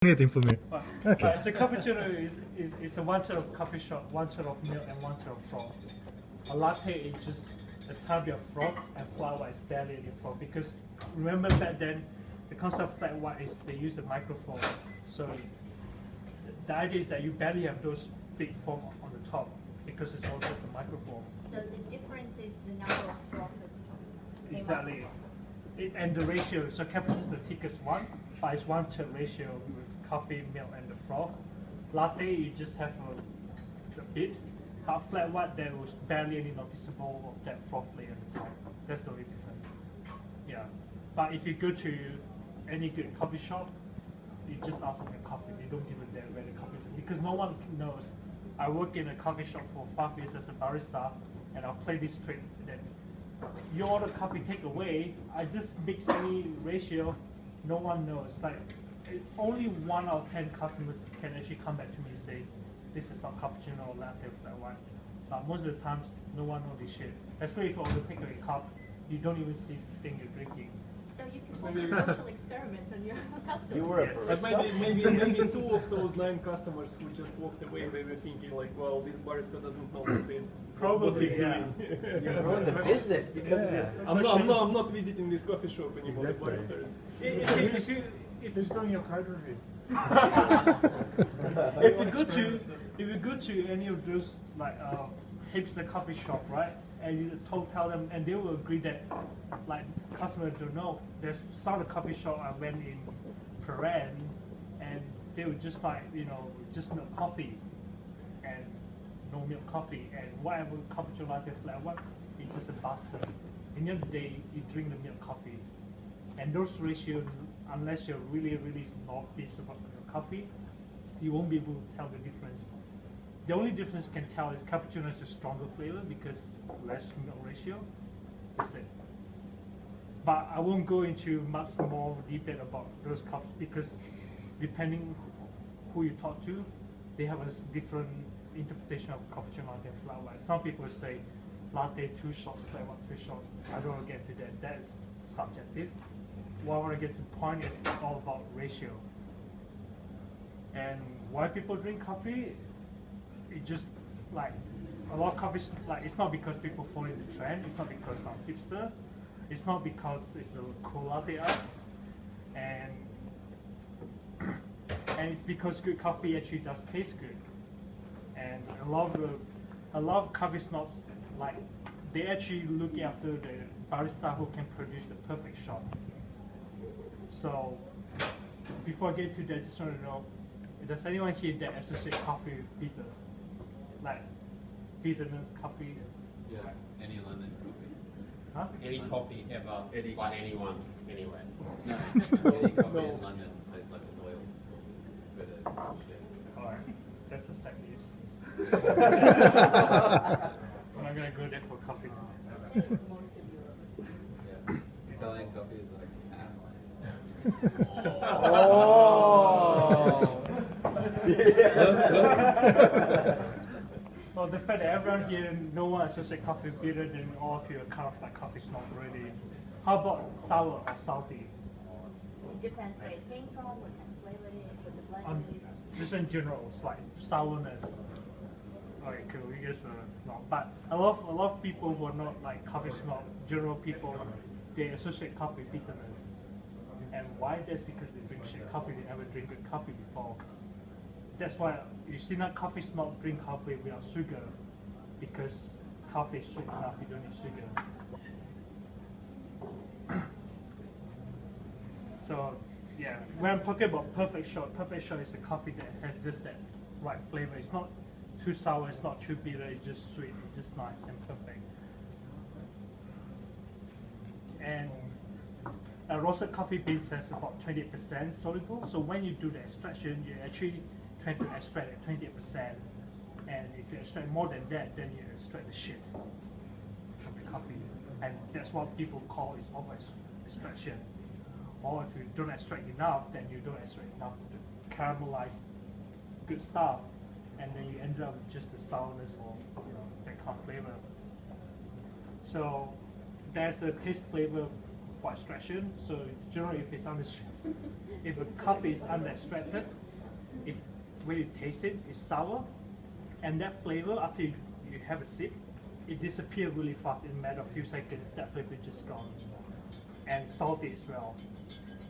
Anything for me. Okay. So cappuccino is a 1 third of coffee shop, 1 third of milk, and 1 third of froth. A latte is just a tiny bit of froth, and flat white is barely any froth. Because remember back then, the concept of flat white is they use a microfoam. So the idea is that you barely have those big foam on the top because it's all just a microfoam. So the difference is the number of froth. Exactly. And the ratio, so cappuccino is the thickest one, but it's 1 third ratio with coffee, milk, and the froth. Latte, you just have a bit. Flat white, there was barely any noticeable of that froth layer at the top. That's the only difference. Yeah. But if you go to any good coffee shop, you just ask them a coffee. They don't give it where the coffee is, because no one knows. I work in a coffee shop for 5 years as a barista, and I'll play this trick that you order coffee takeaway, I just mix any ratio, no one knows. Like only 1 out of 10 customers can actually come back to me and say, this is not cappuccino or latte or flat white. But most of the times, no one knows this shit. Especially if you order takeaway cup, you don't even see the thing you're drinking. So you can hold a social experiment on your customers. You were a Yes. barista. Maybe 2 of those 9 customers who just walked away, they were thinking like, well, this barista doesn't know what Probably, he's yeah. doing. Yeah. Ruin the business because of this. I'm not visiting this coffee shop anymore. Exactly. The barista is. If Who's doing your code review? if you go to any of those like hipster coffee shop, right, and you tell them, and they will agree that like customers don't know. There's some coffee shop I went in Paran, and they were just like just milk coffee, and no milk coffee, and whatever cappuccino latte flat white, it's just a bastard. In the end of the day, you drink the milk coffee, and those ratios, unless you're really snobbish about your coffee, you won't be able to tell the difference. The only difference you can tell is cappuccino is a stronger flavor because less milk ratio. That's it. But I won't go into much more debate about those cups because depending who you talk to, they have a different interpretation of cappuccino latte and flat white. Some people say latte 2 shots, flat white 2 shots. I don't want to get to that. That's subjective. What I want to get to the point is it's all about ratio. And why people drink coffee, it just like a lot of coffees, like it's not because people follow the trend, it's not because I'm hipster, it's not because it's the cool latte art, and it's because good coffee actually does taste good. And a lot of coffee snobs, like they actually look after the barista who can produce the perfect shot. So before I get to that, I just want to know, does anyone here that associate coffee with bitter? Like bitterness, coffee? Yeah, any London coffee. Huh? Any coffee ever by anyone, anywhere. No. Any coffee in London tastes like soil. Bitter shit. Alright, that's the sad news. I'm not gonna go there for coffee now. Yeah. Italian coffee is like ass. Well, the fact that everyone here, no one associates coffee with bitter, then all of you are kind of like coffee snob already. How about sour or salty? It depends where it came from, what kind of flavor it is, what the blend is. Just in general, it's like sourness. Okay, cool. You guys are snob, but a lot of people who are not like coffee snob, general people, they associate coffee with bitterness. And why? That's because they drink shit coffee. They never drink good coffee before. That's why you see not coffee snob drink coffee without sugar, because coffee is sweet enough. You don't need sugar. So yeah, when I'm talking about perfect shot is a coffee that has just that right flavor. It's not too sour. It's not too bitter. It's just sweet. It's just nice and perfect. And a roasted coffee beans has about 20% soluble. So when you do the extraction, you actually try to extract at 20%. And if you extract more than that, then you extract the shit from the coffee. And that's what people call is over extraction. Or if you don't extract enough, then you don't extract enough to caramelize good stuff, and then you end up with just the sourness or that kind of flavor. So there's a taste flavor for extraction. So generally, if a coffee is under extracted, when you taste it, it's sour, and that flavor after you have a sip, it disappears really fast in a matter of few seconds. That flavor is just gone, and salty as well.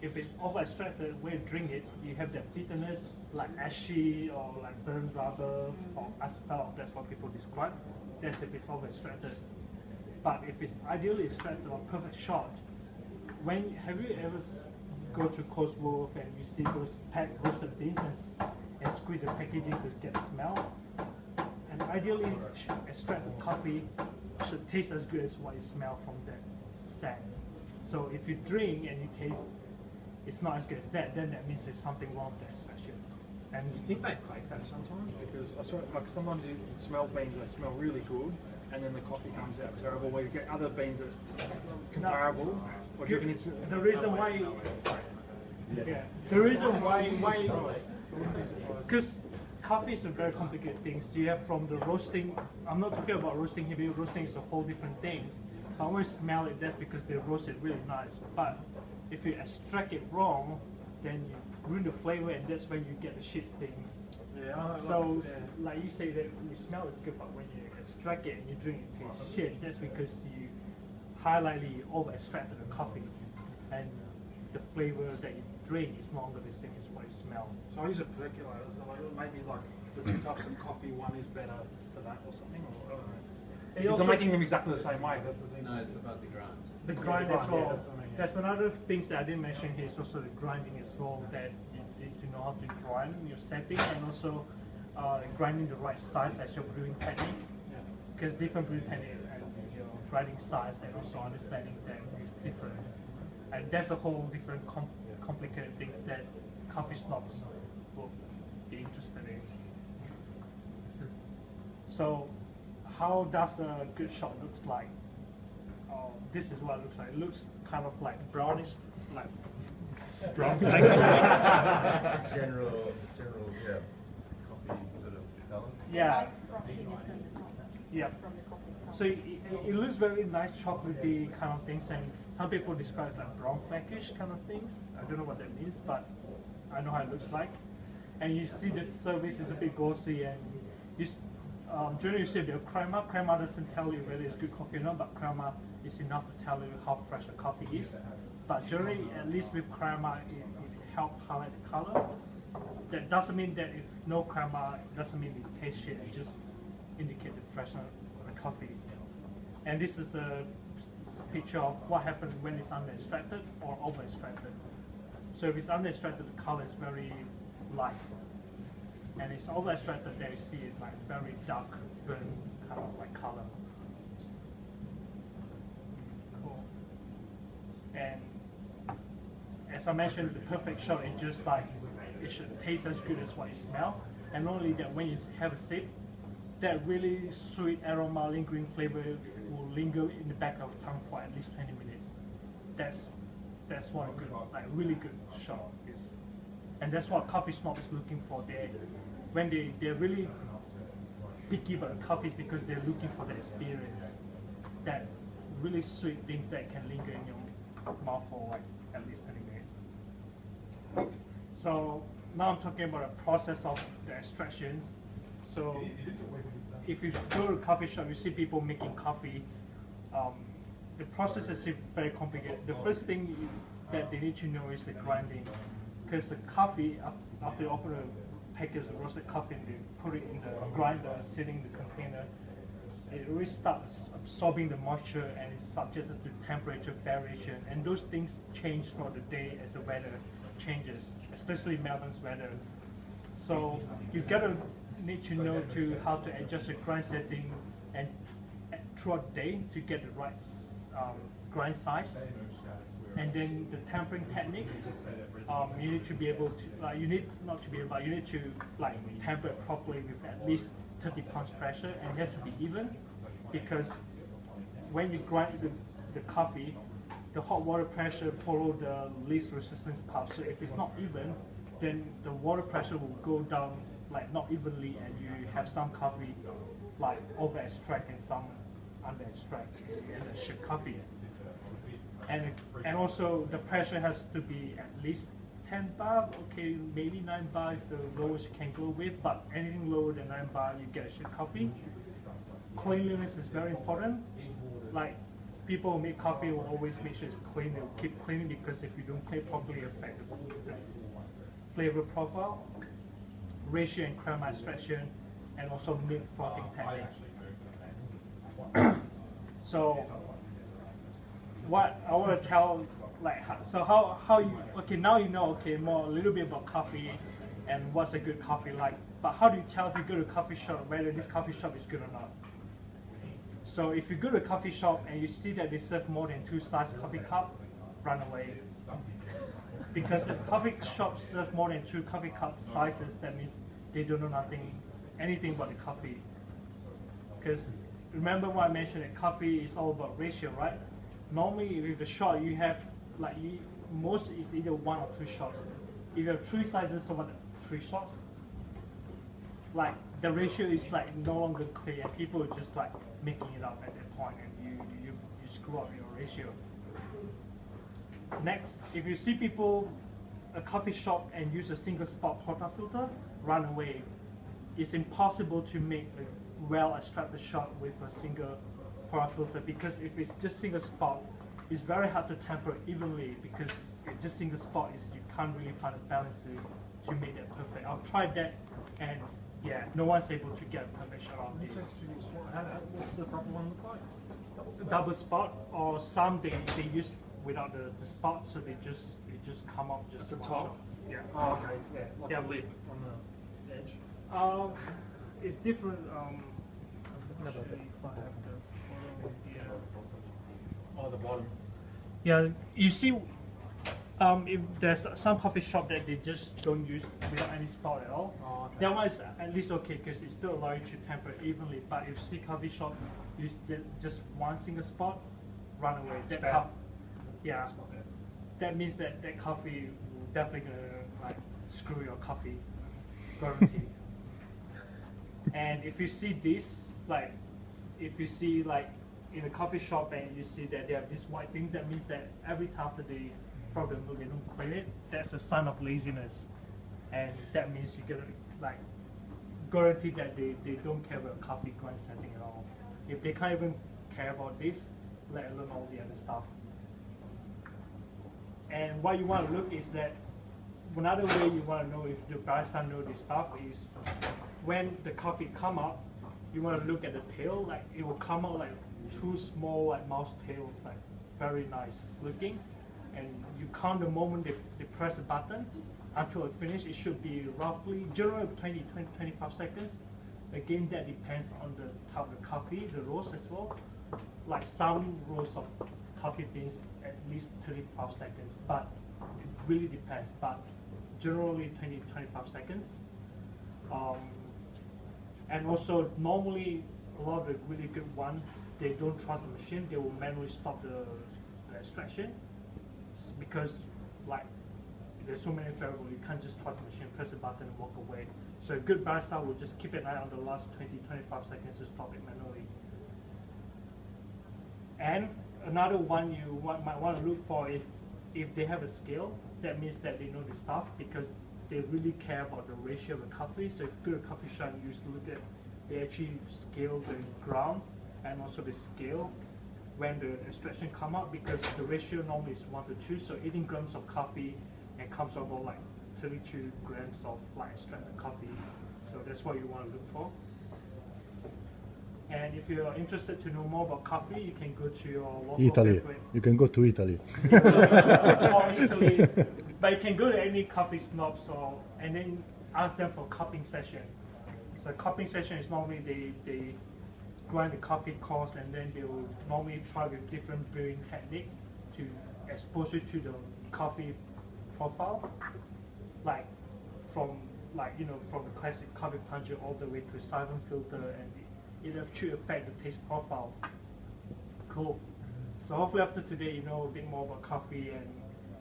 If it's over extracted, when you drink it, you have that bitterness, like ashy or like burnt rubber or asphalt. That's what people describe. That's if it's over extracted. But if it's ideally extracted or perfect shot, have you ever go to Cotswold and you see those packed roasted beans and squeeze the packaging to get the smell? And ideally, extracted coffee should taste as good as what you smell from that sand. So if you drink and you taste it's not as good as that, then that means there's something wrong with the extraction. And you think they fake that sometimes? Because I saw like sometimes you can smell beans that smell really good, and then the coffee comes out terrible. Where you get other beans that are comparable. Or do you reckon it's the reason why? Yeah, the reason why because coffee is a very complicated thing. So you have from the roasting. I'm not talking about roasting here, because roasting is a whole different thing. But when you smell it, that's because they roast it really nice. But if you extract it wrong, then you ruin the flavor, and that's when you get the shit things. yeah. So, like you say that you smell it's good, but when you extract it and you drink it, it tastes shit. That's because you highly over extracted the coffee, and the flavor that you drink is no longer the same as what you smell. So I use a percolator. So like maybe like the two types of coffee, one is better for that or something. Or I don't know. Because they're making them exactly the same way. That's the thing. No, it's about the grind. The grind as yeah, well. that's what I mean, yeah. That's another things that I didn't mention here is also the grinding as well, that you need to know how to grind your setting, and also grinding the right size as your brewing technique. Yeah. Because different brewing technique and your grinding size and also understanding that is different. And that's a whole different complicated things that coffee snobs will be interested in. So how does a good shot looks like? This is what it looks like. It looks kind of like brownish, like brown flecks. General, yeah, coffee sort of color. Yeah, Nice frostiness on the top. yeah. From the coffee itself. So it looks very nice, chocolatey kind of things, and some people describe it like brown fleckish kind of things. I don't know what that means, but I know how it looks like. And you see that service is a bit glossy, and generally you see the crema. Crema doesn't tell you whether it's good coffee or not, but crema is enough to tell you how fresh the coffee is. But generally, at least with crema, it helps highlight the color. That doesn't mean that if no crema, it doesn't mean it tastes shit. It just indicates the freshness of the coffee. And this is a picture of what happens when it's under extracted or over extracted. So if it's under extracted, the color is very light. And it's over extracted, there you see it like very dark, burnt kind of like color. Cool. And as I mentioned, the perfect shot is just like it should taste as good as what you smell. And not only that, when you have a sip, that really sweet aroma, lingering flavor will linger in the back of the tongue for at least 20 minutes. That's what a good, like really good shot is. And that's what coffee snob is looking for. They're really picky about the coffees because they're looking for the experience, that really sweet things that can linger in your mouth for like at least 20 minutes. So now I'm talking about the process of the extractions. So if you go to a coffee shop, you see people making coffee. The process is very complicated. The first thing that they need to know is the grinding, because the coffee, after you open a package of roasted coffee and they put it in the grinder, sitting in the container, it really starts absorbing the moisture and is subjected to temperature variation. And those things change throughout the day as the weather changes, especially Melbourne's weather. So you gotta need to know how to adjust your grind setting and throughout the day to get the right grind size. And then the tempering technique, you need to be able to, you need to temper it properly with at least 30 pounds pressure, and it has to be even, because when you grind the coffee, the hot water pressure follow the least resistance path. So if it's not even, then the water pressure will go down like not evenly, and you have some coffee like over extract and some under extract and shit coffee. and also the pressure has to be at least 10 bar. Okay, maybe 9 bar is the lowest you can go with, but anything lower than 9 bar, you get shit coffee. Cleanliness is very important. Like people who make coffee will always make sure it's clean. They'll keep cleaning because if you don't clean properly, it affects the flavor profile, ratio and crema extraction, and also milk frothing technique. So what I want to tell, like, so how you, okay, now you know, okay, more a little bit about coffee and what's a good coffee like, but how do you tell if you go to a coffee shop whether this coffee shop is good or not? So if you go to a coffee shop and you see that they serve more than 2-size coffee cup, run away. Because if coffee shops serve more than 2 coffee cup sizes, that means they don't know anything about the coffee. Because remember what I mentioned, that coffee is all about ratio, right? Normally with the shot you have, like, most is either 1 or 2 shots. If you have 3 sizes over 3 shots, like the ratio is like no longer clear, and people are just like making it up at that point, and you screw up your ratio. Next, if you see people a coffee shop and use a single spot portafilter, run away. It's impossible to make a well extracted shot with a single portafilter, because if it's just single spot, it's very hard to temper evenly, because it's just single spot, you can't really find a balance to make that perfect. I've tried that, and yeah, no one's able to get a perfect shot on this. What's the proper one look like? Double spot, or some they use without the spot, so they just come up just at the one top. shot. Yeah. Oh, okay. Yeah, like Yeah. a lip on the edge. It's different. Actually, if I have the photo here. Oh, the bottom. Yeah, you see, if there's some coffee shop that they just don't use without any spot at all, Oh, okay. that one is at least okay because it still allows you to temper evenly. But if you see coffee shop use just one single spot, run away. That Spare. cup, yeah, Spot there. that means that coffee will definitely gonna like screw your coffee, guaranteed. And if you see this, like, if you see like in a coffee shop and you see that they have this white thing, that means that every time that they from the milk they don't clean it, that's a sign of laziness. And that means you're gonna like guarantee that they don't care about coffee grind setting at all. If they can't even care about this, let alone all the other stuff. And what you want to look is that another way you want to know if the barista know this stuff is when the coffee come up, you want to look at the tail, like it will come out like 2 small like mouse tails, like very nice looking. And you count the moment they press the button until it finishes. It should be roughly generally 25 seconds. Again, that depends on the type of coffee, the roast as well. Like some roast of coffee beans at least 35 seconds, but it really depends. But generally 20-25 seconds. And also normally a lot of the really good ones, they don't trust the machine. They will manually stop the extraction because like there's so many variables. You can't just trust the machine, press a button and walk away. So a good barista will just keep an eye on the last 20-25 seconds to stop it manually. And another one you might want to look for if they have a scale, that means that they know the stuff because they really care about the ratio of the coffee. So if you go to a coffee shop, you used to look at, they actually scale the ground and also the scale when the extraction come out, because the ratio normally is 1:2. So 18 grams of coffee and comes over like 32 grams of like extracted coffee. So that's what you want to look for. And if you are interested to know more about coffee, you can go to your local Italy. cafe. You can go to Italy. Or Italy, but you can go to any coffee snobs and then ask them for cupping session. So cupping session is normally they grind the coffee coarse and then they will normally try with different brewing technique to expose you to the coffee profile, like from the classic coffee puncher all the way to siphon filter, and it actually affect the taste profile. Cool. So hopefully after today you know a bit more about coffee and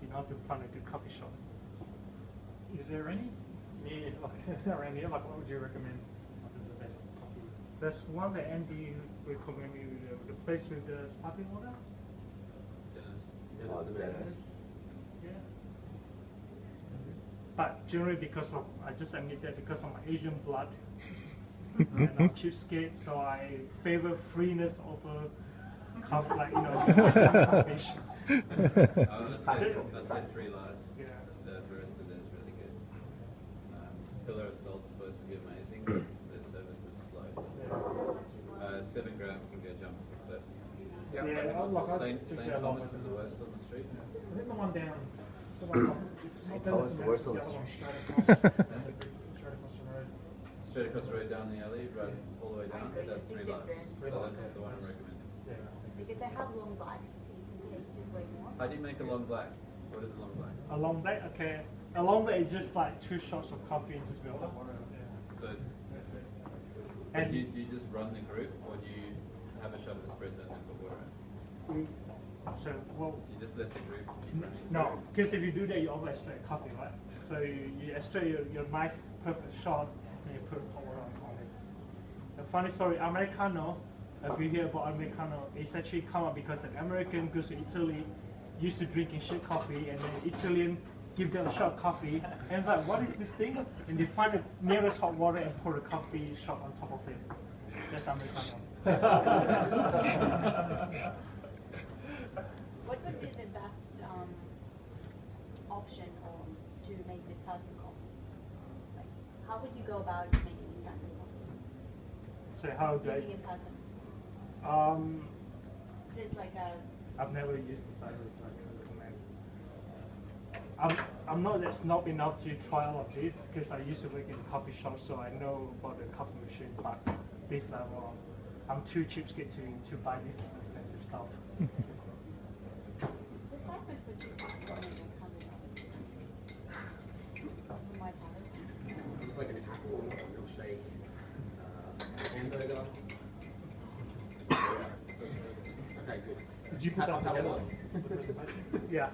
you know how to find a good coffee shop. Is there any around here? Like, what would you recommend? What is the best coffee? There's one that Andy recommended me, the place with the sparkling water. It is the best. Yeah. But generally, because of I just admit that because of my Asian blood, and I'm cheapskate, so I favor freeness over starvation. I'd say 3 lives. Yeah. The barista there is really good. Pillar of Salt's supposed to be amazing, but their service is slow. 7 gram can go jump off a cliff. Yeah, St. Thomas is the worst on the street. I think the one down. St. Thomas is the worst on the street. Straight across the road down the alley, right all the way down, that's 3 lives. So that's the one I'm recommending. Because I have long blacks, so you can taste it way more. How do you make a long black? What is a long black? A long black, okay. A long black is just like 2 shots of coffee and just milk and water. So, And do you just run the group, or do you have a shot of espresso and then put water in? So, well, You just let the group keep running? no, because if you do that, you always extract coffee, right? So you extract your nice, perfect shot, and you put hot water on it. The funny story, Americano, if you hear about Americano, it's actually come up because an American goes to Italy, used to drinking shit coffee, and then Italian give them a shot of coffee, and it's like, what is this thing? And they find the nearest hot water and pour a coffee shot on top of it. That's Americano. What would be the best option to make this healthy coffee? Like, how would you go about making this healthy coffee? So how do Using a siphon? Is it like a... I've never used the siphon, so I can't recommend. I'm not that snob enough to try all of this because I used to work in a coffee shop, so I know about the coffee machine. But this level, I'm too cheapskate to buy this expensive stuff. The siphon for $2 for my part. It's like an apple milkshake hamburger. Okay, good. Did you put that together? Yeah.